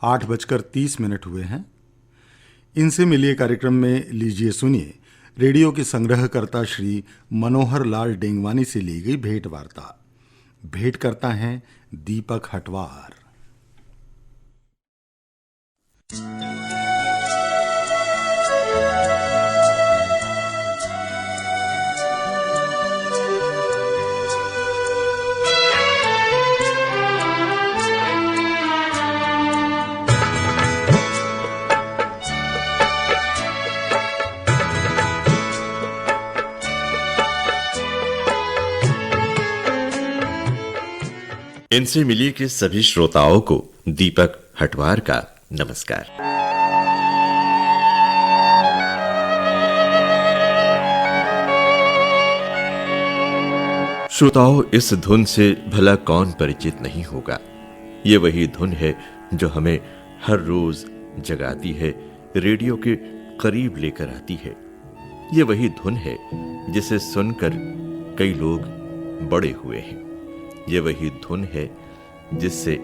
8:30 हुए हैं। इनसे मिलिए कार्यक्रम में लीजिए सुनिए रेडियो के संग्रहकर्ता श्री मनोहर लाल डेंगवानी से ली गई भेंट वार्ता। भेंट करता है दीपक हटवार। इनसे मिलिए के सभी श्रोताओं को दीपक हटवार का नमस्कार। श्रोताओं, इस धुन से भला कौन परिचित नहीं होगा। ये वही धुन है जो हमें हर रोज जगाती है, रेडियो के करीब लेकर आती है। ये वही धुन है जिसे सुनकर कई लोग बड़े हुए हैं। ये वही धुन है जिससे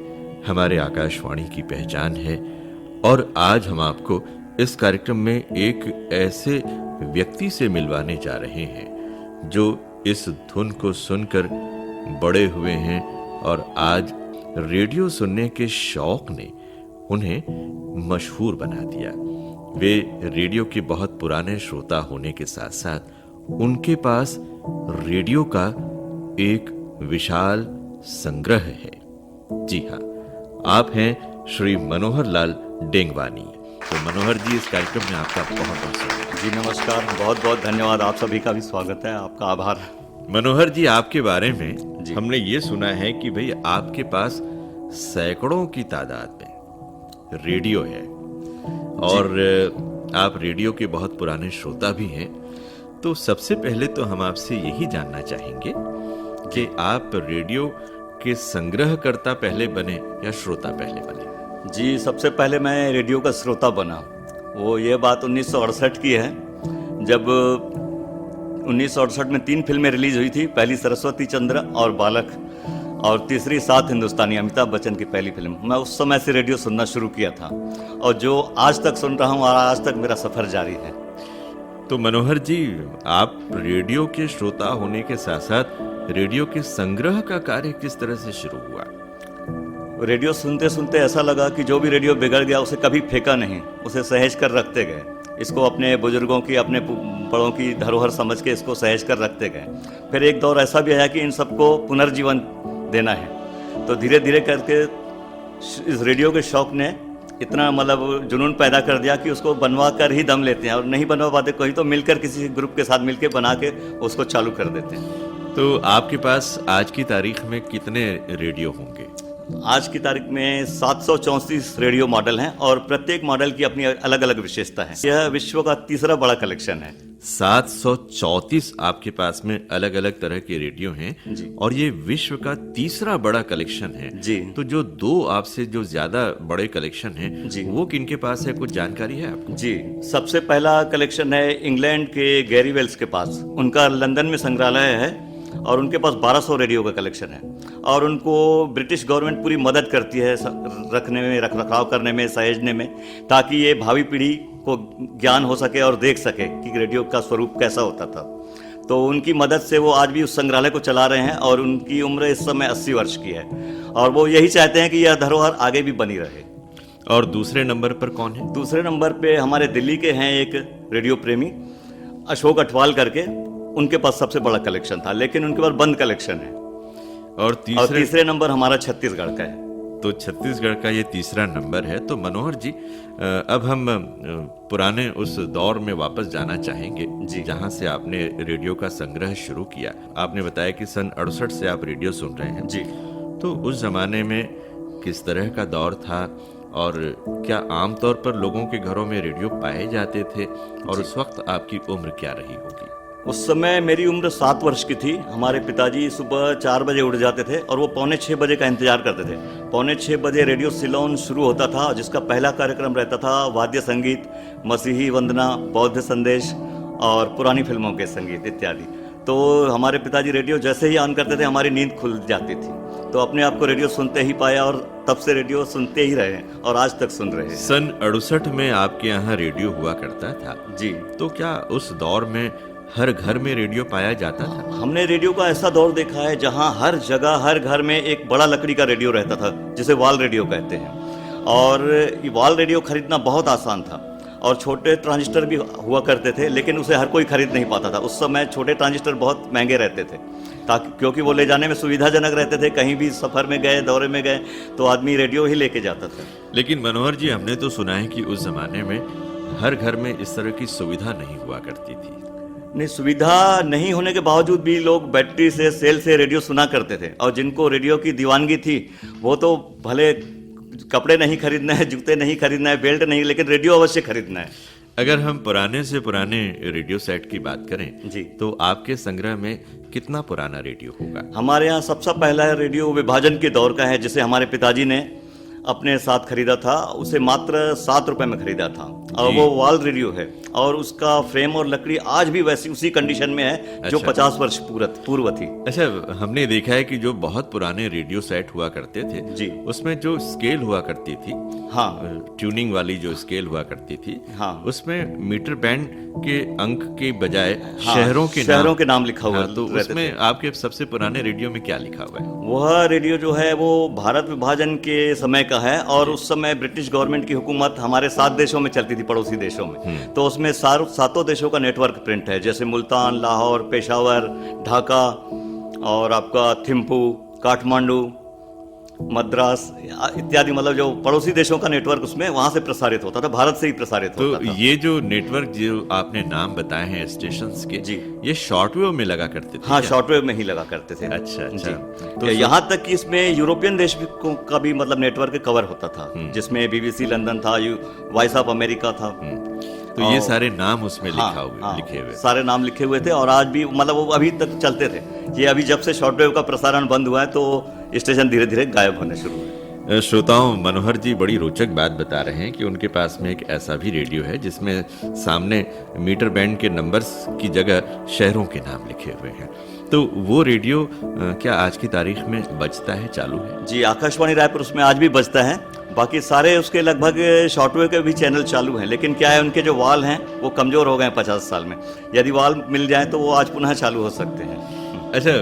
हमारे आकाशवाणी की पहचान है। और आज हम आपको इस कार्यक्रम में एक ऐसे व्यक्ति से मिलवाने जा रहे हैं जो इस धुन को सुनकर बड़े हुए हैं और आज रेडियो सुनने के शौक ने उन्हें मशहूर बना दिया। वे रेडियो के बहुत पुराने श्रोता होने के साथ साथ उनके पास रेडियो का एक विशाल संग्रह है। जी हाँ, आप हैं श्री मनोहर लाल डेंगवानी। तो मनोहर जी, इस कार्यक्रम में आपका बहुत बहुत स्वागत। जी नमस्कार, बहुत बहुत धन्यवाद। आप सभी का भी स्वागत है, आपका आभार। मनोहर जी, आपके बारे में हमने ये सुना है कि भाई आपके पास सैकड़ों की तादाद में रेडियो है और आप रेडियो के बहुत पुराने श्रोता भी हैं। तो सबसे पहले तो हम आपसे यही जानना चाहेंगे कि आप रेडियो के संग्रहकर्ता पहले बने या श्रोता पहले बने? जी, सबसे पहले मैं रेडियो का श्रोता बना। वो ये बात 1968 की है, जब 1968 में 3 फिल्में रिलीज हुई थी। पहली सरस्वती चंद्र और बालक, और तीसरी सात हिंदुस्तानी, अमिताभ बच्चन की पहली फिल्म। मैं उस समय से रेडियो सुनना शुरू किया था और जो आज तक सुन रहा हूँ और आज तक मेरा सफर जारी है। तो मनोहर जी, आप रेडियो के श्रोता होने के साथ साथ रेडियो के संग्रह का कार्य किस तरह से शुरू हुआ? रेडियो सुनते सुनते ऐसा लगा कि जो भी रेडियो बिगड़ गया उसे कभी फेंका नहीं, उसे सहेज कर रखते गए। इसको अपने बुजुर्गों की, अपने बड़ों की धरोहर समझ के इसको सहेज कर रखते गए। फिर एक दौर ऐसा भी आया कि इन सबको पुनर्जीवन देना है। तो धीरे धीरे करके इस रेडियो के शौक ने इतना जुनून पैदा कर दिया कि उसको बनवा कर ही दम लेते हैं, और नहीं बनवा पाते कोई तो मिलकर किसी ग्रुप के साथ मिलकर बना के उसको चालू कर देते हैं। तो आपके पास आज की तारीख में कितने रेडियो होंगे? आज की तारीख में 734 रेडियो मॉडल हैं और प्रत्येक मॉडल की अपनी अलग अलग विशेषता है। यह विश्व का तीसरा बड़ा कलेक्शन है। 734 आपके पास में अलग अलग तरह के रेडियो हैं जी। और ये विश्व का तीसरा बड़ा कलेक्शन है जी। तो जो दो आपसे जो ज्यादा बड़े कलेक्शन हैं जी। वो किनके पास है, कुछ जानकारी है आपको? जी, सबसे पहला कलेक्शन है इंग्लैंड के गैरी वेल्स के पास। उनका लंदन में संग्रहालय है और उनके पास 1200 रेडियो का कलेक्शन है और उनको ब्रिटिश गवर्नमेंट पूरी मदद करती है रखने में, रखरखाव करने में, सहेजने में, ताकि ये भावी पीढ़ी को ज्ञान हो सके और देख सके कि रेडियो का स्वरूप कैसा होता था। तो उनकी मदद से वो आज भी उस संग्रहालय को चला रहे हैं और उनकी उम्र इस समय 80 वर्ष की है और वो यही चाहते हैं कि यह धरोहर आगे भी बनी रहे। और दूसरे नंबर पर कौन है? दूसरे नंबर पे हमारे दिल्ली के हैं एक रेडियो प्रेमी अशोक अठवाल करके। उनके पास सबसे बड़ा कलेक्शन था, लेकिन उनके पास बंद कलेक्शन है। और तीसरे नंबर हमारा छत्तीसगढ़ का है। तो छत्तीसगढ़ का ये तीसरा नंबर है। तो मनोहर जी, अब हम पुराने उस दौर में वापस जाना चाहेंगे जी, जहां से आपने रेडियो का संग्रह शुरू किया। आपने बताया कि सन 68 से आप रेडियो सुन रहे हैं जी। तो उस जमाने में किस तरह का दौर था और क्या आमतौर पर लोगों के घरों में रेडियो पाए जाते थे, और उस वक्त आपकी उम्र क्या रही होगी? उस समय मेरी उम्र 7 वर्ष की थी। हमारे पिताजी सुबह 4 बजे उठ जाते थे और वो पौने 6 बजे का इंतजार करते थे। पौने 6 बजे रेडियो सिलोन शुरू होता था, जिसका पहला कार्यक्रम रहता था वाद्य संगीत, मसीही वंदना, बौद्ध संदेश और पुरानी फिल्मों के संगीत इत्यादि। तो हमारे पिताजी रेडियो जैसे ही ऑन करते थे हमारी नींद खुल जाती थी, तो अपने आप को रेडियो सुनते ही पाया और तब से रेडियो सुनते ही रहे और आज तक सुन रहे हैं। सन 68 में आपके यहाँ रेडियो हुआ करता था जी। तो क्या उस दौर में हर घर में रेडियो पाया जाता था? हमने रेडियो का ऐसा दौर देखा है जहां हर जगह हर घर में एक बड़ा लकड़ी का रेडियो रहता था, जिसे वॉल रेडियो कहते हैं। और ये वॉल रेडियो खरीदना बहुत आसान था और छोटे ट्रांजिस्टर भी हुआ करते थे, लेकिन उसे हर कोई खरीद नहीं पाता था। उस समय छोटे ट्रांजिस्टर बहुत महंगे रहते थे, ताकि क्योंकि वो ले जाने में सुविधाजनक रहते थे। कहीं भी सफ़र में गए, दौरे में गए तो आदमी रेडियो ही लेके जाता था। लेकिन मनोहर जी, हमने तो सुना है कि उस जमाने में हर घर में इस तरह की सुविधा नहीं हुआ करती थी। नहीं, सुविधा नहीं होने के बावजूद भी लोग बैटरी से, सेल से रेडियो सुना करते थे। और जिनको रेडियो की दीवानगी थी वो तो भले कपड़े नहीं खरीदना है, जूते नहीं खरीदना है, बेल्ट नहीं, लेकिन रेडियो अवश्य खरीदना है। अगर हम पुराने से पुराने रेडियो सेट की बात करें जी, तो आपके संग्रह में कितना पुराना रेडियो होगा? हमारे यहाँ सबसे पहला रेडियो विभाजन के दौर का है, जिसे हमारे पिताजी ने अपने साथ खरीदा था। उसे मात्र 7 रुपए में खरीदा था और वो वॉल रेडियो है और उसका फ्रेम और लकड़ी आज भी वैसी उसी कंडीशन में है जो 50 वर्ष पूर्व थी। अच्छा, हमने देखा है कि जो बहुत पुराने रेडियो सेट हुआ करते थे जी, उसमें जो स्केल हुआ करती थी, हाँ, ट्यूनिंग वाली जो स्केल हुआ करती थी, हाँ, उसमें मीटर बैंड के अंक के बजाय हाँ, शहरों के नाम लिखा हुआ। तो उसमें आपके सबसे पुराने रेडियो में क्या लिखा हुआ है? वह रेडियो जो है वो भारत विभाजन के समय का है और उस समय ब्रिटिश गवर्नमेंट की हुकूमत हमारे 7 देशों में चलती थी, पड़ोसी देशों में। तो उसमें सातों देशों का नेटवर्क प्रिंट है, जैसे मुल्तान, लाहौर, पेशावर, ढाका और आपका थिम्पू, काठमांडू, मद्रास इत्यादि, मतलब जो पड़ोसी देशों का नेटवर्क उसमें वहां से प्रसारित होता था, भारत से ही प्रसारित होता था। तो ये जो नेटवर्क जो आपने नाम बताए हैं स्टेशंस के, जी, ये शॉर्टवेव में लगा करते थे? हाँ, शॉर्टवेव में ही लगा करते थे। अच्छा, अच्छा। तो यहाँ तक कि इसमें यूरोपियन देश का भी मतलब नेटवर्क कवर होता था, जिसमें BBC लंदन था, वॉइस ऑफ अमेरिका था। तो ये सारे नाम उसमें हाँ, लिखे हुए सारे नाम लिखे हुए थे और आज भी मतलब वो अभी तक चलते थे। ये अभी जब से शॉर्टवेव का प्रसारण बंद हुआ है तो स्टेशन धीरे धीरे गायब होने शुरू हुए। श्रोताओं, मनोहर जी बड़ी रोचक बात बता रहे हैं कि उनके पास में एक ऐसा भी रेडियो है जिसमें सामने मीटर बैंड के नंबर्स की जगह शहरों के नाम लिखे हुए हैं। तो वो रेडियो क्या आज की तारीख में बजता है, चालू है? जी, आकाशवाणी रायपुर उसमें आज भी बजता है। बाकी सारे उसके लगभग शॉर्टवेव के भी चैनल चालू हैं, लेकिन क्या है, उनके जो वाल हैं वो कमजोर हो गए हैं 50 साल में। यदि वाल मिल जाए तो वो आज पुनः चालू हो सकते हैं। अच्छा,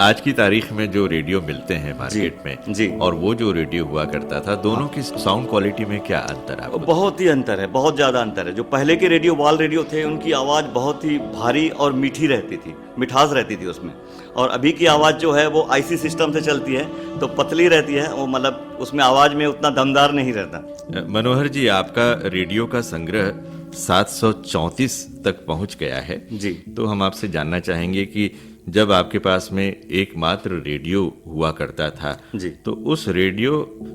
आज की तारीख में जो रेडियो मिलते हैं मार्केट में जी, और वो जो रेडियो हुआ करता था, दोनों की साउंड क्वालिटी में क्या अंतर है? बहुत ही अंतर है, बहुत ज्यादा अंतर है। जो पहले के रेडियो वॉल रेडियो थे उनकी आवाज बहुत ही भारी और मीठी रहती थी, मिठास रहती थी उसमें। और अभी की आवाज जो है वो IC सिस्टम से चलती है तो पतली रहती है, वो मतलब उसमें आवाज में उतना दमदार नहीं रहता। मनोहर जी, आपका रेडियो का संग्रह 734 तक पहुंच गया है जी। तो हम आपसे जानना चाहेंगे कि जब आपके पास में एकमात्र रेडियो हुआ करता था जी, तो उस रेडियो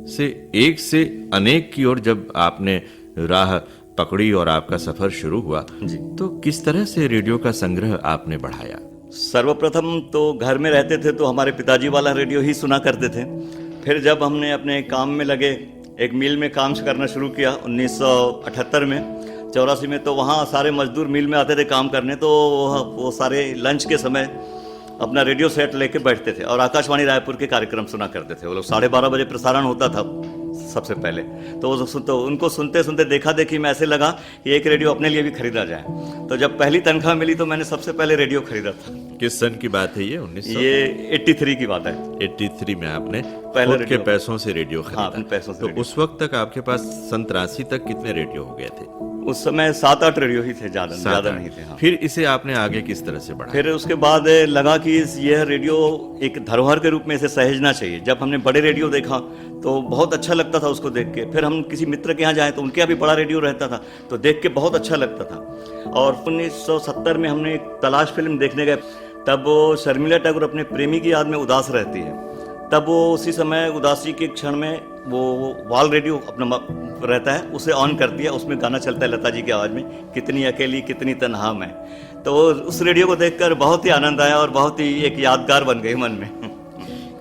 से एक से अनेक की ओर जब आपने राह पकड़ी और आपका सफर शुरू हुआ जी, तो किस तरह से रेडियो का संग्रह आपने बढ़ाया? सर्वप्रथम तो घर में रहते थे तो हमारे पिताजी वाला रेडियो ही सुना करते थे। फिर जब हमने अपने काम में लगे, एक मिल में काम करना शुरू किया 1978 में, 84 में, तो वहाँ सारे मजदूर मिल में आते थे काम करने। तो वो सारे लंच के समय अपना रेडियो सेट लेके बैठते थे और आकाशवाणी रायपुर के कार्यक्रम सुना करते थे। वो लोग 12:30 बजे प्रसारण होता था सबसे पहले। तो उनको सुनते सुनते देखा देखी में ऐसे लगा कि एक रेडियो अपने लिए भी खरीदा जाए। तो जब पहली तनख्वाह मिली तो मैंने सबसे पहले रेडियो खरीदा था। किस सन की बात है ये? 1900? ये 83 की बात है। 83 में आपने पहले खुद के पैसों से रेडियो खरीदा? हाँ, अपने पैसों से तो रेडियो। उस वक्त तक आपके पास सन 83 तक कितने रेडियो हो गए थे? उस समय 7-8 रेडियो ही थे, ज्यादा नहीं थे। हाँ। फिर इसे आपने आगे किस तरह से बढ़ाया? फिर उसके बाद लगा कि यह रेडियो एक धरोहर के रूप में इसे सहेजना चाहिए। जब हमने बड़े रेडियो देखा तो बहुत अच्छा लगता था उसको देख के। फिर हम किसी मित्र के यहाँ जाए तो उनके यहाँ भी बड़ा रेडियो रहता था तो देख के बहुत अच्छा लगता था। और 1970 में हमने एक तलाश फिल्म देखने गए, तब वो शर्मिला टैगोर अपने प्रेमी की याद में उदास रहती है। तब वो उसी समय उदासी के क्षण में वो वॉल रेडियो अपना रहता है, उसे ऑन करती है। उसमें गाना चलता है लता जी की आवाज़ में, कितनी अकेली कितनी तन्हा मैं। तो उस रेडियो को देखकर बहुत ही आनंद आया और बहुत ही एक यादगार बन गई मन में।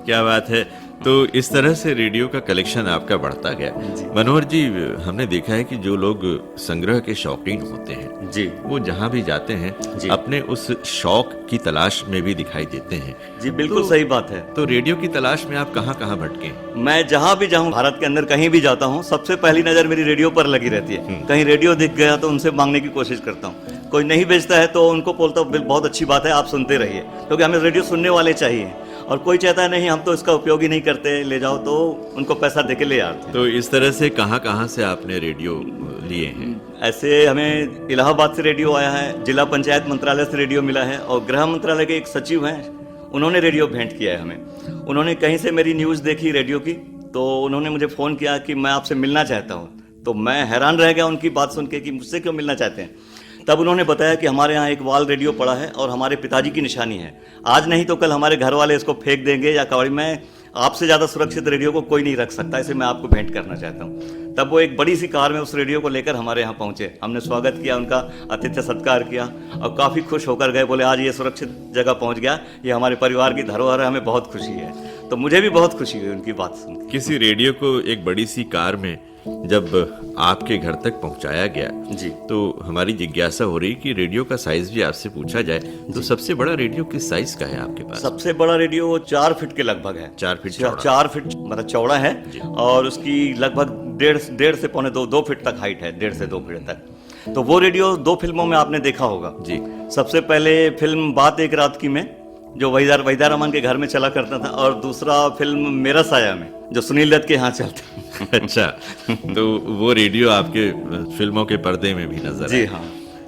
क्या बात है। तो इस तरह से रेडियो का कलेक्शन आपका बढ़ता गया। मनोहर जी, हमने देखा है कि जो लोग संग्रह के शौकीन होते हैं जी, वो जहाँ भी जाते हैं जी। अपने उस शौक की तलाश में भी दिखाई देते हैं। जी बिल्कुल सही बात है। तो रेडियो की तलाश में आप कहाँ कहाँ भटके? मैं जहाँ भी जाऊँ, भारत के अंदर कहीं भी जाता हूँ, सबसे पहली नज़र मेरी रेडियो पर लगी रहती है। कहीं रेडियो दिख गया तो उनसे मांगने की कोशिश करता हूँ। कोई नहीं बेचता है तो उनको बोलता हूँ बहुत अच्छी बात है, आप सुनते रहिए, क्योंकि हमें रेडियो सुनने वाले चाहिए। और कोई चाहता है नहीं हम तो इसका उपयोग ही नहीं करते, ले जाओ, तो उनको पैसा देके ले आते हैं। तो इस तरह से कहाँ कहाँ से आपने रेडियो लिए हैं? ऐसे हमें इलाहाबाद से रेडियो आया है, जिला पंचायत मंत्रालय से रेडियो मिला है, और गृह मंत्रालय के एक सचिव हैं, उन्होंने रेडियो भेंट किया है हमें। उन्होंने कहीं से मेरी न्यूज़ देखी रेडियो की, तो उन्होंने मुझे फ़ोन किया कि मैं आपसे मिलना चाहता हूँ। तो मैं हैरान रह गया उनकी बात सुन के कि मुझसे क्यों मिलना चाहते हैं। तब उन्होंने बताया कि हमारे यहाँ एक वॉल रेडियो पड़ा है और हमारे पिताजी की निशानी है, आज नहीं तो कल हमारे घर वाले इसको फेंक देंगे या कबाड़ी में, आपसे ज़्यादा सुरक्षित रेडियो को कोई नहीं रख सकता, इसे मैं आपको भेंट करना चाहता हूँ। तब वो एक बड़ी सी कार में उस रेडियो को लेकर हमारे यहाँ पहुँचे। हमने स्वागत किया, उनका आतिथ्य सत्कार किया और काफ़ी खुश होकर गए। बोले आज ये सुरक्षित जगह पहुँच गया, ये हमारे परिवार की धरोहर है, हमें बहुत खुशी है। तो मुझे भी बहुत खुशी हुई उनकी बात सुन के। किसी रेडियो को एक बड़ी सी कार में जब आपके घर तक पहुंचाया गया जी, तो हमारी जिज्ञासा हो रही कि रेडियो का साइज भी आपसे पूछा जाए तो सबसे बड़ा रेडियो किस साइज का है आपके पास? सबसे बड़ा रेडियो 4 फीट के लगभग है। 4 फीट चौड़ा। 4 फीट मतलब चौड़ा है, और उसकी लगभग डेढ़ से पौने 2 फीट तक हाइट है, 1.5 से 2 फीट तक। तो वो रेडियो 2 फिल्मों में आपने देखा होगा जी। सबसे पहले फिल्म बात एक रात की में, जो वहीदा रहमान के घर में चला करता था, और दूसरा फिल्म मेरा साया में, जो सुनील दत्त के यहाँ चलता। अच्छा, तो वो रेडियो आपके फिल्मों के पर्दे में भी नजर जी आए। हाँ।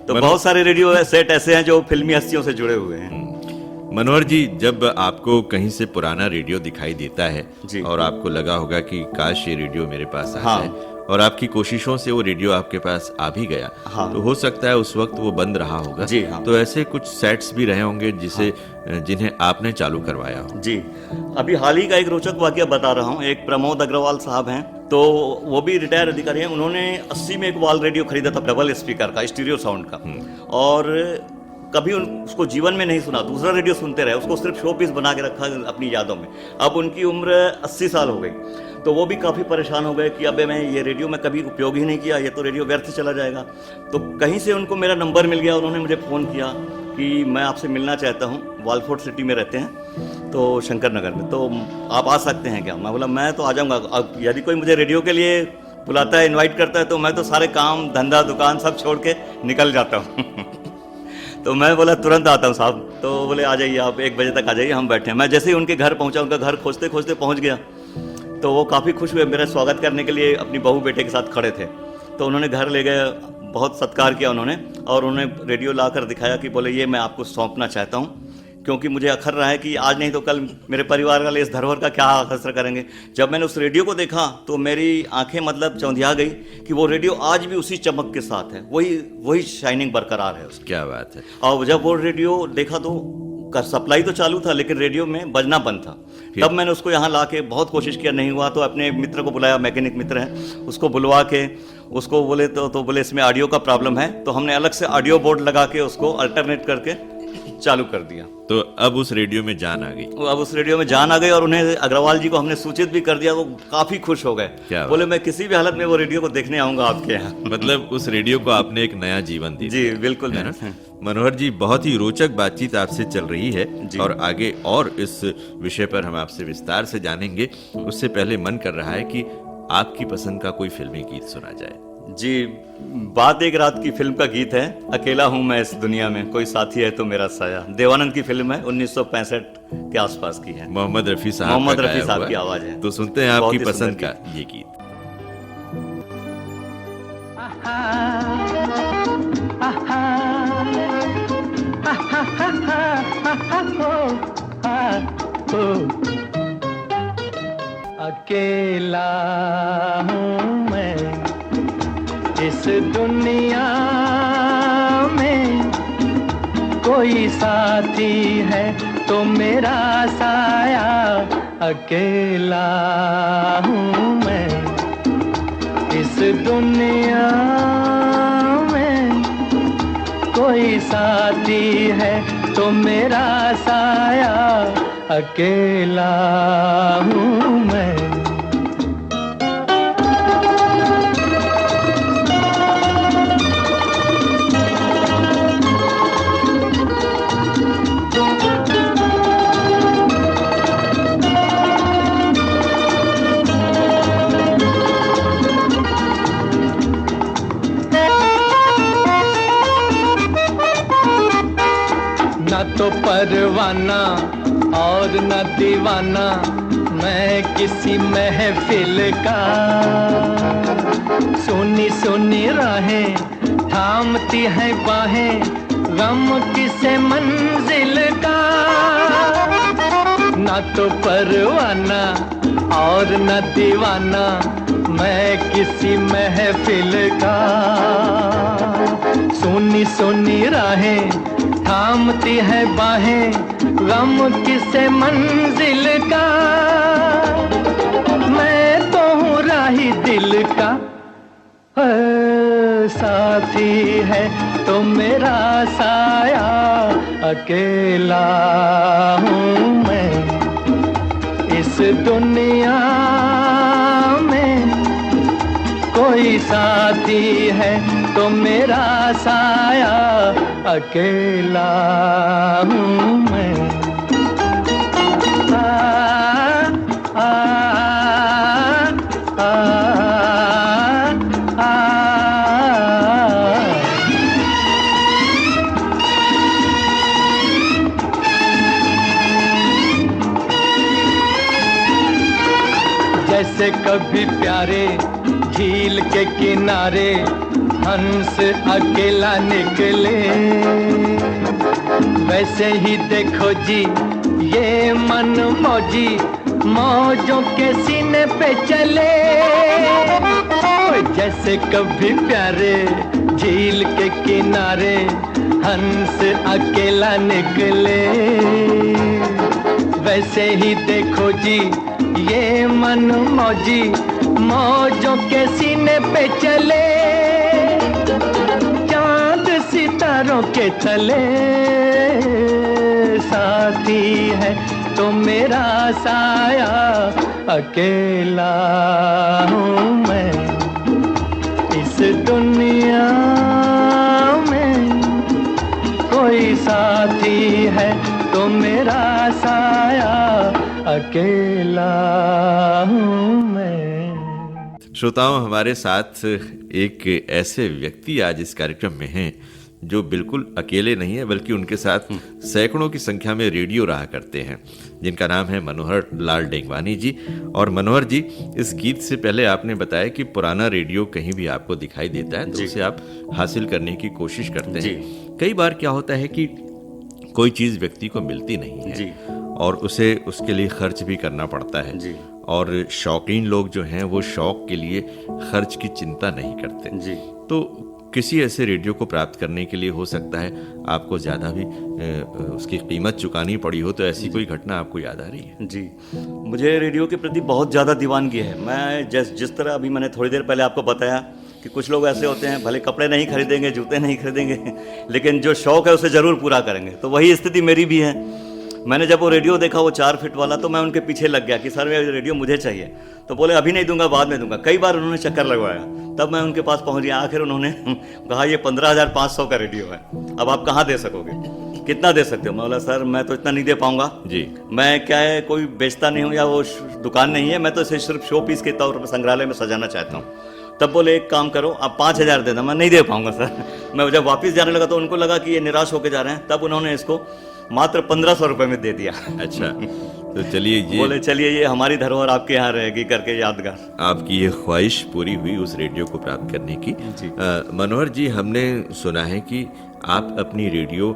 तो बहुत सारे रेडियो सेट ऐसे हैं जो फिल्मी हस्तियों से जुड़े हुए हैं। मनोहर जी, जब आपको कहीं से पुराना रेडियो दिखाई देता है जी। और आपको लगा होगा कि काश ये रेडियो मेरे पास आ हाँ। जाए, और आपकी कोशिशों से वो रेडियो आपके पास आ भी गया, हाँ। तो हो सकता है उस वक्त वो बंद रहा होगा। जी हाँ। तो ऐसे कुछ सेट्स भी रहे होंगे जिन्हें आपने चालू करवाया हो। जी, अभी हाल ही का एक रोचक वाकया बता रहा हूँ। एक प्रमोद अग्रवाल साहब हैं, तो वो भी रिटायर अधिकारी हैं। उन्होंने 80 में एक वॉल रेडियो खरीदा था, डबल स्पीकर का, स्टीरियो साउंड का, और कभी उसको जीवन में नहीं सुना, दूसरा रेडियो सुनते रहे, उसको सिर्फ शो पीस बना के रखा अपनी यादों में। अब उनकी उम्र 80 साल हो गई, तो वो भी काफ़ी परेशान हो गए कि अब मैं ये रेडियो में कभी उपयोग ही नहीं किया, ये तो रेडियो व्यर्थ चला जाएगा। तो कहीं से उनको मेरा नंबर मिल गया, उन्होंने मुझे फ़ोन किया कि मैं आपसे मिलना चाहता हूँ, वालफोर्ड सिटी में रहते हैं, तो शंकर नगर में, तो आप आ सकते हैं क्या? मैं बोला मैं तो आ जाऊँगा। अब यदि कोई मुझे रेडियो के लिए बुलाता है, इन्वाइट करता है, तो मैं तो सारे काम धंधा दुकान सब छोड़ के निकल जाता हूँ। तो मैं बोला तुरंत आता हूँ साहब। तो बोले आ जाइए आप, 1 बजे तक आ जाइए, हम बैठे हैं। मैं जैसे ही उनके घर पहुँचा, उनका घर खोजते खोजते पहुँच गया, तो वो काफ़ी खुश हुए, मेरा स्वागत करने के लिए अपनी बहू बेटे के साथ खड़े थे। तो उन्होंने घर ले गए, बहुत सत्कार किया उन्होंने, और उन्होंने रेडियो ला कर दिखाया कि बोले ये मैं आपको सौंपना चाहता हूँ, क्योंकि मुझे अखर रहा है कि आज नहीं तो कल मेरे परिवार वाले इस धरोहर का क्या असर करेंगे। जब मैंने उस रेडियो को देखा तो मेरी आंखें मतलब चौंधिया गई कि वो रेडियो आज भी उसी चमक के साथ है, वही शाइनिंग बरकरार है उसकी। क्या बात है। और जब वो रेडियो देखा तो सप्लाई तो चालू था, लेकिन रेडियो में बजना बंद था। तब मैंने उसको यहाँ ला के बहुत कोशिश किया, नहीं हुआ, तो अपने मित्र को बुलाया, मैकेनिक मित्र है, उसको बुलवा के उसको बोले तो बोले इसमें ऑडियो का प्रॉब्लम है। तो हमने अलग से ऑडियो बोर्ड लगा के उसको अल्टरनेट करके चालू कर दिया। तो अब उस रेडियो में जान आ गई। अब उस रेडियो में जान आ गई, और उन्हें अग्रवाल जी को हमने सूचित भी कर दिया, वो काफी खुश हो गए। बोले मैं किसी भी हालत में वो रेडियो को देखने आऊंगा आपके यहाँ। मतलब उस रेडियो को आपने एक नया जीवन दिया। जी बिल्कुल है ना? मनोहर जी, बहुत ही रोचक बातचीत आपसे चल रही है, और आगे और इस विषय पर हम आपसे विस्तार से जानेंगे। उससे पहले मन कर रहा है कि आपकी पसंद का कोई फिल्मी गीत सुना जाए। जी, बात एक रात की फिल्म का गीत है, अकेला हूं मैं इस दुनिया में, कोई साथी है तो मेरा साया। देवानंद की फिल्म है, 1965 के आसपास की है। मोहम्मद रफी साहब की आवाज है। तो सुनते हैं आपकी पसंद का ये गीत। अकेला हूँ मैं इस दुनिया में, कोई साथी है तो मेरा साया। अकेला हूँ मैं इस दुनिया में, कोई साथी है तो मेरा साया। अकेला हूँ मैं। न तो परवाना और न दीवाना मैं किसी महफिल का, सुनी सुनी राहें थामती है बाहें गम किसे मंजिल का। न तो परवाना और न दीवाना मैं किसी महफिल का, सुनी सुनी राहें थामती है बाहें गम किसे मंजिल का। मैं तो हूँ राही दिल का, साथी है तो मेरा साया, अकेला हूँ मैं इस दुनिया में। कोई साथी है तो मेरा साया, अकेला हूँ मैं। आ, आ, आ, आ, जैसे कभी प्यारे झील के किनारे हंस अकेला निकले, वैसे ही देखो जी ये मन मौजी मौजों के सीने पे चले। जैसे कभी प्यारे झील के किनारे हंस अकेला निकले, वैसे ही देखो जी ये मन मौजी मौजों के सीने पे चले। चांद सितारों के तले साथी है तो मेरा साया, अकेला हूँ मैं इस दुनिया में। कोई साथी है तो मेरा साया, अकेला हूँ मैं। श्रोताओं, हमारे साथ एक ऐसे व्यक्ति आज इस कार्यक्रम में हैं जो बिल्कुल अकेले नहीं है, बल्कि उनके साथ सैकड़ों की संख्या में रेडियो रहा करते हैं, जिनका नाम है मनोहर लाल डेंगवानी जी। और मनोहर जी, इस गीत से पहले आपने बताया कि पुराना रेडियो कहीं भी आपको दिखाई देता है तो उसे आप हासिल करने की कोशिश करते हैं। कई बार क्या होता है कि कोई चीज़ व्यक्ति को मिलती नहीं है और उसे उसके लिए खर्च भी करना पड़ता है जी। और शौकीन लोग जो हैं वो शौक के लिए खर्च की चिंता नहीं करते जी। तो किसी ऐसे रेडियो को प्राप्त करने के लिए हो सकता है आपको ज़्यादा भी उसकी कीमत चुकानी पड़ी हो, तो ऐसी कोई घटना आपको याद आ रही है? जी, मुझे रेडियो के प्रति बहुत ज़्यादा दीवानगी है। मैं जिस तरह अभी मैंने थोड़ी देर पहले आपको बताया कि कुछ लोग ऐसे होते हैं, भले कपड़े नहीं खरीदेंगे, जूते नहीं खरीदेंगे, लेकिन जो शौक़ है उसे ज़रूर पूरा करेंगे। तो वही स्थिति मेरी भी है। मैंने जब वो रेडियो देखा, वो 4 फीट वाला, तो मैं उनके पीछे लग गया कि सर ये रेडियो मुझे चाहिए। तो बोले अभी नहीं दूंगा, बाद में दूंगा। कई बार उन्होंने चक्कर लगवाया, तब मैं उनके पास पहुंच गया। आखिर उन्होंने कहा ये 15,500 का रेडियो है, अब आप कहाँ दे सकोगे, कितना दे सकते हो? मैं बोला सर मैं तो इतना नहीं दे पाऊंगा जी। मैं क्या है, कोई बेचता नहीं हूँ या वो दुकान नहीं है, मैं तो इसे सिर्फ शो पीस के तौर पर संग्रहालय में सजाना चाहता हूँ। तब बोले एक काम करो, आप 5,000 दे दो। मैं नहीं दे पाऊंगा सर। मैं जब वापस जाने लगा तो उनको लगा कि ये निराश होकर जा रहे हैं, तब उन्होंने इसको मात्र 1,500 रुपये में दे दिया। अच्छा, तो चलिए ये बोले चलिए ये हमारी धरोहर आपके यहाँ रहेगी करके यादगार। आपकी ये ख्वाहिश पूरी हुई उस रेडियो को प्राप्त करने की। मनोहर जी, हमने सुना है कि आप अपनी रेडियो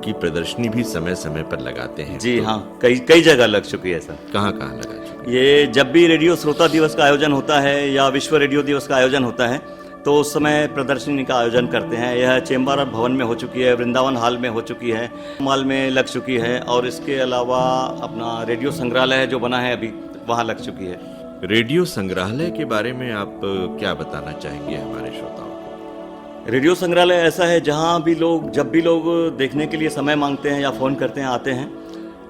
की प्रदर्शनी भी समय समय पर लगाते हैं। जी हाँ, कई जगह लग चुकी है सर। कहाँ कहाँ लगा चुकी? ये जब भी रेडियो श्रोता दिवस का आयोजन होता है या विश्व रेडियो दिवस का आयोजन होता है तो उस समय प्रदर्शनी का आयोजन करते हैं। यह चेंबर भवन में हो चुकी है, वृंदावन हॉल में हो चुकी है, मॉल में लग चुकी है, और इसके अलावा अपना रेडियो संग्रहालय जो बना है अभी वहाँ लग चुकी है। रेडियो संग्रहालय के बारे में आप क्या बताना चाहेंगे हमारे श्रोताओं को? रेडियो संग्रहालय ऐसा है जहाँ भी लोग, जब भी लोग देखने के लिए समय मांगते हैं या फ़ोन करते हैं, आते हैं,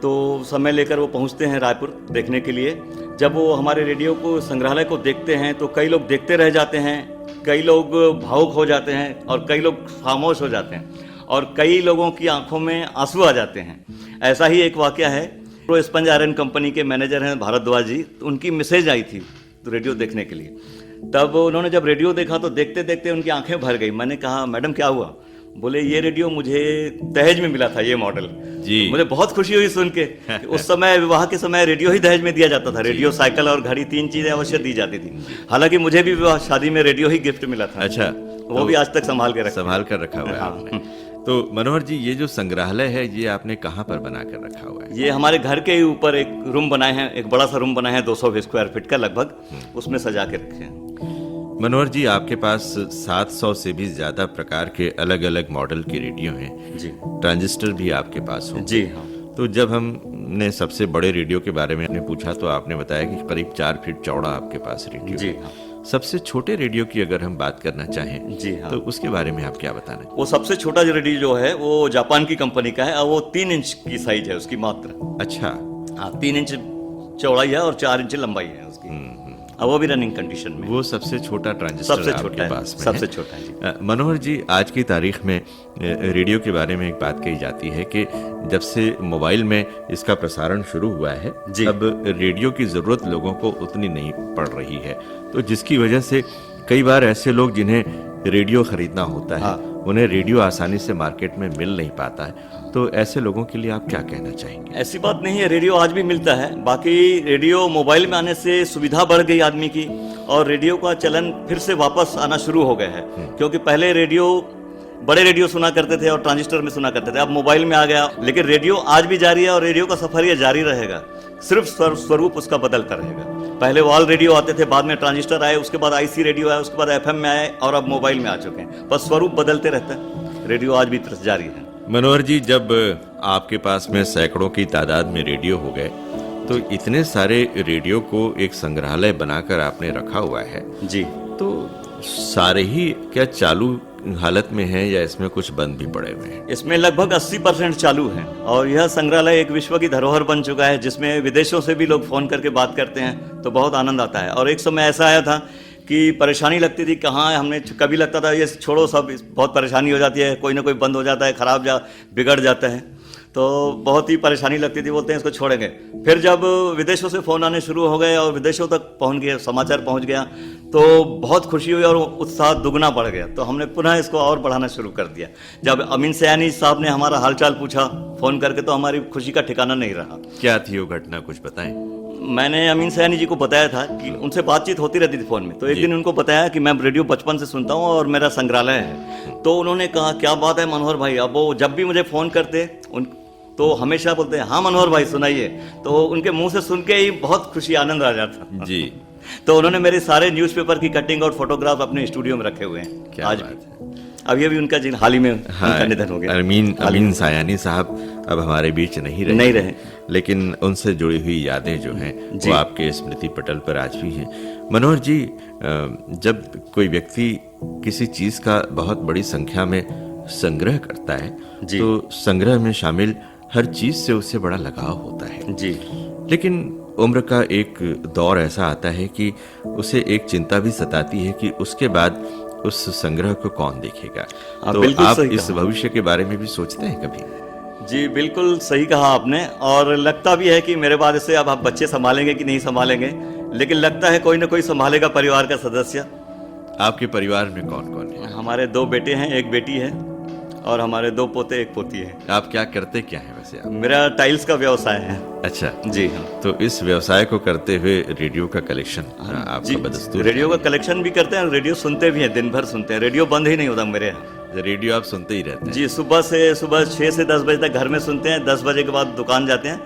तो समय लेकर वो पहुंचते हैं रायपुर देखने के लिए। जब वो हमारे रेडियो को संग्रहालय को देखते हैं तो कई लोग देखते रह जाते हैं, कई लोग भावुक हो जाते हैं और कई लोग खामोश हो जाते हैं और कई लोगों की आंखों में आंसू आ जाते हैं। ऐसा ही एक वाकया है, प्रो स्पंज आयरन कंपनी के मैनेजर हैं भारद्वाज जी, तो उनकी मैसेज आई थी तो रेडियो देखने के लिए। तब उन्होंने जब रेडियो देखा तो देखते देखते उनकी आंखें भर गई। मैंने कहा मैडम क्या हुआ? बोले ये रेडियो मुझे दहेज में मिला था, ये मॉडल जी। मुझे बहुत खुशी हुई सुन के। उस समय विवाह के समय रेडियो ही दहेज में दिया जाता था। रेडियो, साइकिल और घड़ी, 3 चीजें अवश्य दी जाती थी। हालांकि मुझे भी विवाह शादी में रेडियो ही गिफ्ट मिला था। अच्छा, वो भी आज तक संभाल के रखा हुआ है आपने। तो मनोहर जी, ये जो संग्रहालय है ये आपने कहाँ पर बना कर रखा हुआ है? ये हमारे घर के ही ऊपर एक रूम बनाए हैं, एक बड़ा सा रूम बनाए हैं 200 स्क्वायर फीट का लगभग, उसमें सजा के रखे हैं। मनोहर जी, आपके पास 700 से भी ज्यादा प्रकार के अलग अलग मॉडल के रेडियो हैं जी। ट्रांजिस्टर भी आपके पास हो जी हाँ। तो जब हमने सबसे बड़े रेडियो के बारे में पूछा तो आपने बताया कि करीब 4 फीट चौड़ा आपके पास रेडियो जी है। हाँ। सबसे छोटे रेडियो की अगर हम बात करना चाहें जी हाँ। तो उसके बारे में आप क्या बताना? वो सबसे छोटा जो रेडियो जो है वो जापान की कंपनी का है और वो 3 इंच की साइज है उसकी मात्र। अच्छा। हाँ, 3 इंच चौड़ाई है और 4 इंच लंबाई है उसकी। और वो भी रनिंग कंडीशन में। वो सबसे छोटा ट्रांजिस्टर सबसे आपके छोटा है, पास में सबसे है। छोटा है जी। मनोहर जी, आज की तारीख में रेडियो के बारे में एक बात कही जाती है कि जब से मोबाइल में इसका प्रसारण शुरू हुआ है जी। अब रेडियो की जरूरत लोगों को उतनी नहीं पड़ रही है, तो जिसकी वजह से कई बार ऐसे लोग जिन्हें रेडियो खरीदना होता है उन्हें रेडियो आसानी से मार्केट में मिल नहीं पाता है, तो ऐसे लोगों के लिए आप क्या कहना चाहेंगे? ऐसी बात नहीं है, रेडियो आज भी मिलता है। बाकी रेडियो मोबाइल में आने से सुविधा बढ़ गई आदमी की और रेडियो का चलन फिर से वापस आना शुरू हो गया है। क्योंकि पहले रेडियो बड़े रेडियो सुना करते थे और ट्रांजिस्टर में सुना करते थे, अब मोबाइल में आ गया। लेकिन रेडियो आज भी जारी है और रेडियो का सफर ये जारी रहेगा, सिर्फ स्वरूप उसका बदलता रहेगा। पहले वॉल रेडियो आते थे, बाद में ट्रांजिस्टर आए, उसके बाद आईसी रेडियो आए, उसके बाद एफएम में आए और अब मोबाइल में आ चुके हैं। बस स्वरूप बदलते रहता है, रेडियो आज भी जारी है। मनोहर जी, जब आपके पास में सैकड़ों की तादाद में रेडियो हो गए तो इतने सारे रेडियो को एक संग्रहालय बनाकर आपने रखा हुआ है जी, तो सारे ही क्या चालू हालत में है या इसमें कुछ बंद भी पड़े हुए हैं? इसमें लगभग 80% चालू है और यह संग्रहालय एक विश्व की धरोहर बन चुका है, जिसमें विदेशों से भी लोग फोन करके बात करते हैं तो बहुत आनंद आता है। और एक समय ऐसा आया था कि परेशानी लगती थी, कहाँ है, हमने कभी लगता था ये छोड़ो सब, बहुत परेशानी हो जाती है, कोई ना कोई बंद हो जाता है, खराब बिगड़ जाता है, तो बहुत ही परेशानी लगती थी, बोलते हैं इसको छोड़ेंगे। फिर जब विदेशों से फ़ोन आने शुरू हो गए और विदेशों तक पहुंच गए, समाचार पहुंच गया, तो बहुत खुशी हुई और उत्साह दुगना बढ़ गया। तो हमने पुनः इसको और बढ़ाना शुरू कर दिया। जब अमीन सयानी साहब ने हमारा हालचाल पूछा फ़ोन करके तो हमारी खुशी का ठिकाना नहीं रहा। क्या थी वो घटना, कुछ बताएं? मैंने अमीन सयानी जी को बताया था कि उनसे बातचीत होती रहती थी फ़ोन में, तो एक दिन उनको बताया कि मैं रेडियो बचपन से सुनता हूँ और मेरा संग्रहालय है। तो उन्होंने कहा क्या बात है मनोहर भाई, अब वो जब भी मुझे फ़ोन करते तो हमेशा बोलते हैं हाँ मनोहर भाई सुनाइए, तो उनके मुंह से सुन के ही बहुत खुशी आनंद आ जाता जी। तो उन्होंने मेरे सारे न्यूज़पेपर की कटिंग और फोटोग्राफ अपने स्टूडियो में रखे हुए हैं। क्या आज बात भी अब ये भी उनका हाल ही में उनका निधन हो गया। अमीन सयानी साहब अब हमारे बीच नहीं रहे, लेकिन उनसे जुड़ी हुई यादें जो हैं वो आपके स्मृति पटल पर आज भी हैं। मनोहर जी, जब कोई व्यक्ति किसी चीज का बहुत बड़ी संख्या में संग्रह करता है तो संग्रह में शामिल हर चीज से उससे बड़ा लगाव होता है जी। लेकिन उम्र का एक दौर ऐसा आता है कि उसे एक चिंता भी सताती है कि उसके बाद उस संग्रह को कौन देखेगा। तो आप इस भविष्य के बारे में भी सोचते हैं कभी? जी बिल्कुल सही कहा आपने, और लगता भी है कि मेरे बाद इसे अब आप बच्चे संभालेंगे कि नहीं संभालेंगे, लेकिन लगता है कोई ना कोई संभालेगा परिवार का सदस्य। आपके परिवार में कौन कौन है? हमारे 2 बेटे हैं, 1 बेटी है और हमारे 2 पोते 1 पोती है। आप क्या करते क्या है वैसे आप? मेरा टाइल्स का व्यवसाय है। अच्छा जी हाँ। तो इस व्यवसाय को करते हुए रेडियो का कलेक्शन आपका बदस्तूर? रेडियो का कलेक्शन भी करते हैं, रेडियो सुनते भी हैं, दिन भर सुनते हैं, रेडियो बंद ही नहीं होता मेरे यहाँ। रेडियो आप सुनते ही रहते हैं? जी, सुबह 6 से 10 बजे तक घर में सुनते हैं, 10 बजे के बाद दुकान जाते हैं,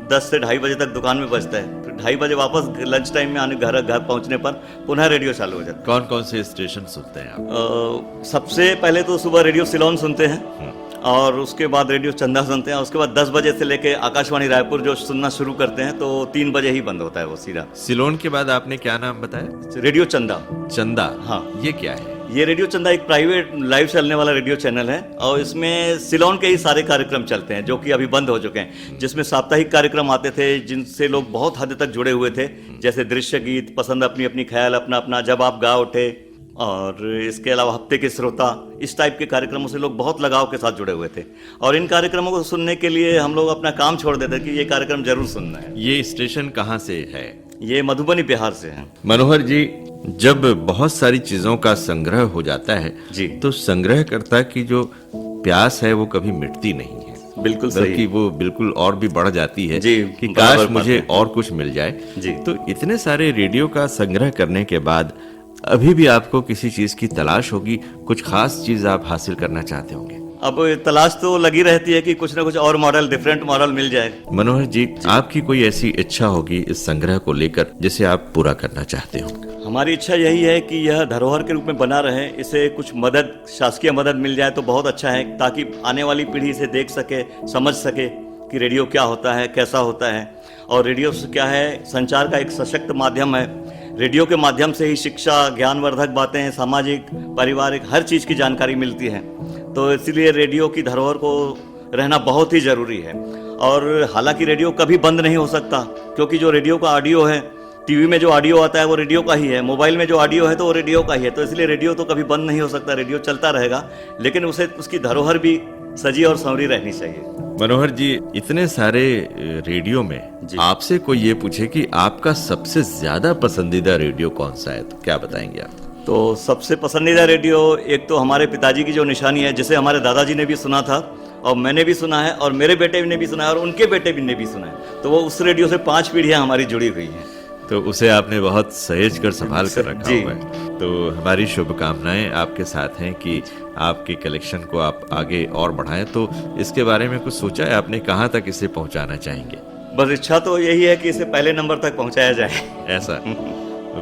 10 से 2:30 बजे तक दुकान में बजता है, फिर 2:30 बजे वापस लंच टाइम में आने घर पहुंचने पर पुनः रेडियो चालू हो जाता है। कौन कौन से स्टेशन सुनते हैं आप? सबसे पहले तो सुबह रेडियो सिलोन सुनते हैं और उसके बाद रेडियो चंदा सुनते हैं, उसके बाद 10 बजे से लेके आकाशवाणी रायपुर जो सुनना शुरू करते हैं तो 3 बजे ही बंद होता है वो सीधा। सिलोन के बाद आपने क्या नाम बताया? रेडियो चंदा। चंदा, हाँ। ये क्या है? ये रेडियो चंदा एक प्राइवेट लाइव चलने वाला रेडियो चैनल है और इसमें सिलोन के ही सारे कार्यक्रम चलते हैं जो कि अभी बंद हो चुके हैं, जिसमें साप्ताहिक कार्यक्रम आते थे जिनसे लोग बहुत हद तक जुड़े हुए थे, जैसे दृश्य गीत, पसंद अपनी अपनी, ख्याल अपना अपना, जब आप गा उठे, और इसके अलावा हफ्ते के श्रोता, इस टाइप के कार्यक्रमों से लोग बहुत लगाव के साथ जुड़े हुए थे। और इन कार्यक्रमों को सुनने के लिए हम लोग अपना काम छोड़ देते कि ये कार्यक्रम जरूर सुनना है। ये स्टेशन कहाँ से है? ये मधुबनी बिहार से है। मनोहर जी, जब बहुत सारी चीजों का संग्रह हो जाता है जी, तो संग्रहकर्ता की जो प्यास है वो कभी मिटती नहीं है, बिल्कुल सही, बल्कि वो बिल्कुल और भी बढ़ जाती है जी, कि बराबर काश बात मुझे है। और कुछ मिल जाए जी। तो इतने सारे रेडियो का संग्रह करने के बाद अभी भी आपको किसी चीज की तलाश होगी, कुछ खास चीज आप हासिल करना चाहते होंगे। अब तलाश तो लगी रहती है कि कुछ ना कुछ और मॉडल, डिफरेंट मॉडल मिल जाए। मनोहर जी, आपकी कोई ऐसी इच्छा होगी इस संग्रह को लेकर जिसे आप पूरा करना चाहते हो? हमारी इच्छा यही है कि यह धरोहर के रूप में बना रहे, इसे कुछ मदद, शासकीय मदद मिल जाए तो बहुत अच्छा है, ताकि आने वाली पीढ़ी इसे देख सके, समझ सके कि रेडियो क्या होता है, कैसा होता है। और रेडियो से क्या है, संचार का एक सशक्त माध्यम है। रेडियो के माध्यम से ही शिक्षा, ज्ञानवर्धक बातें, सामाजिक, पारिवारिक, हर चीज़ की जानकारी मिलती है। तो इसलिए रेडियो की धरोहर को रहना बहुत ही ज़रूरी है। और हालांकि रेडियो कभी बंद नहीं हो सकता, क्योंकि जो रेडियो का ऑडियो है, टीवी में जो ऑडियो आता है वो रेडियो का ही है, मोबाइल में जो ऑडियो है तो वो रेडियो का ही है। तो इसलिए रेडियो तो कभी बंद नहीं हो सकता, रेडियो चलता रहेगा, लेकिन उसे, उसकी धरोहर भी सजी और संवरी रहनी चाहिए। मनोहर जी, इतने सारे रेडियो में जी। आपसे कोई ये पूछे कि आपका सबसे ज्यादा पसंदीदा रेडियो कौन सा है, तो क्या बताएंगे आप? तो सबसे पसंदीदा रेडियो एक तो हमारे पिताजी की जो निशानी है, जिसे हमारे दादाजी ने भी सुना था और मैंने भी सुना है और मेरे बेटे ने भी सुना है और उनके बेटे भी ने भी सुना है, तो वो उस रेडियो से 5 पीढ़ियां हमारी जुड़ी हुई हैं। तो उसे आपने बहुत सहेज कर संभाल कर रखा जी। हुआ है। तो हमारी शुभकामनाएं आपके साथ हैं कि आपके कलेक्शन को आप आगे और बढ़ाएं। तो इसके बारे में कुछ सोचा है आपने, कहाँ तक इसे पहुंचाना चाहेंगे? बस इच्छा तो यही है कि इसे पहले नंबर तक पहुंचाया जाए। ऐसा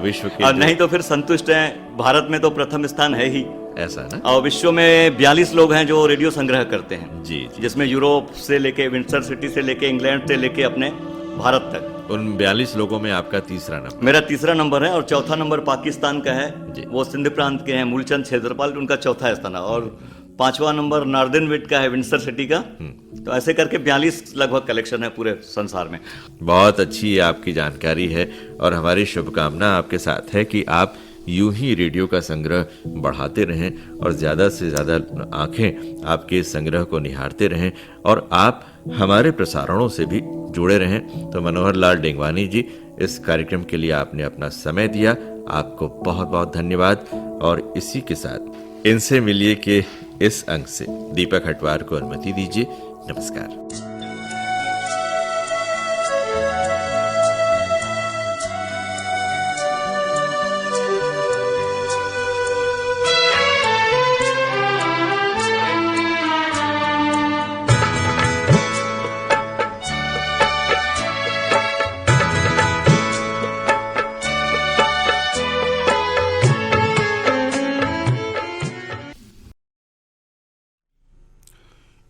विश्व के और नहीं तो फिर संतुष्ट हैं, भारत में तो प्रथम स्थान है ही। ऐसा ना? और विश्व में 42 लोग हैं जो रेडियो संग्रह करते हैं, जी जी। जिसमें यूरोप से लेके, विंडसर सिटी से लेके, इंग्लैंड से लेके अपने भारत तक। उन 42 लोगों में आपका तीसरा नंबर? मेरा तीसरा नंबर है और चौथा नंबर पाकिस्तान का है जी। वो सिंध प्रांत के हैं, मूलचंद क्षेत्रपाल, उनका चौथा स्थान है। और 5वां नंबर नार्दन विट का है, विंडसर सिटी का। तो ऐसे करके 42 लगभग कलेक्शन है पूरे संसार में। बहुत अच्छी आपकी जानकारी है और हमारी शुभकामना आपके साथ है कि आप यूं ही रेडियो का संग्रह बढ़ाते रहें और ज़्यादा से ज़्यादा आंखें आपके इस संग्रह को निहारते रहें और आप हमारे प्रसारणों से भी जुड़े रहें। तो मनोहर लाल डेंगवानी जी, इस कार्यक्रम के लिए आपने अपना समय दिया, आपको बहुत बहुत धन्यवाद। और इसी के साथ इनसे मिलिए के इस अंक से दीपक हटवार को अनुमति दीजिए। नमस्कार।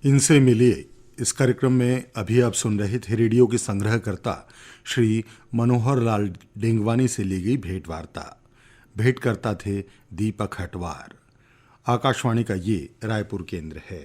इनसे मिलिए इस कार्यक्रम में अभी आप सुन रहे थे रेडियो के संग्रहकर्ता श्री मनोहर लाल डेंगवानी से ली गई भेंट वार्ता। भेंटकर्ता थे दीपक हटवार। आकाशवाणी का ये रायपुर केंद्र है।